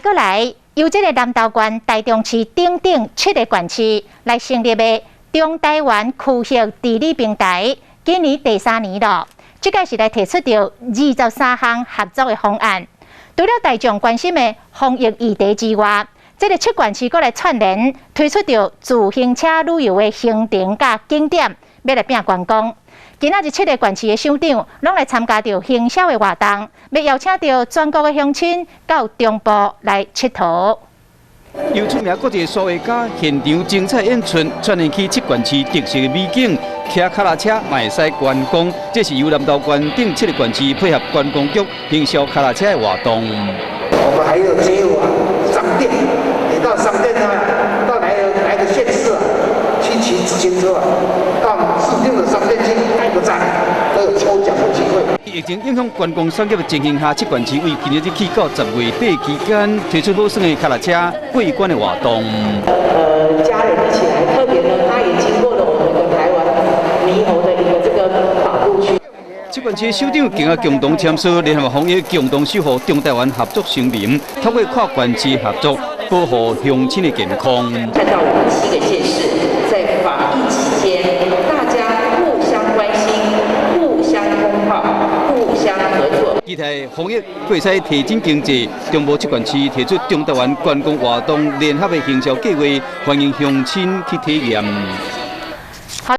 过来，由这个南投县台中市等7个县市来成立的中台湾区域治理平台，今年第3年了。这个是来提出着23项合作的方案。除了大众关心的防疫议题之外，这个7县市阁来串联推出着自行车旅游的行程甲景点，要来拼观光。今仔日7个县市的省长拢来参加着行销的活动，要邀请到全国的乡亲到中部来佚佗。由出名国际数学家现场精彩演出，串联起7县市特色的美景，骑脚踏车也会使观光。这是由南投县等7个县市配合观光局行销脚踏车的活动。我们还有街友商店，你到商店到哪个县市去骑自行车到指定的商店去盖个章，都有抽奖的机会。疫情影响观光产业的情形下，7县市为今日起到10月底期间推出好耍的脚踏车过关的活动。家人一起来，特别呢，它也经过了我们的台湾猕猴的一个这个保护区。7县市首长更共同签署联合防疫共同守护中台湾合作声明，透过跨县市合作保护乡亲的健康。看到我们7个县市在防疫期间，大家互相关心、互相通报、互相合作。期待防疫会使提振经济。中部7县市提出中台湾观光活动联合的行销计划，欢迎乡亲去体验。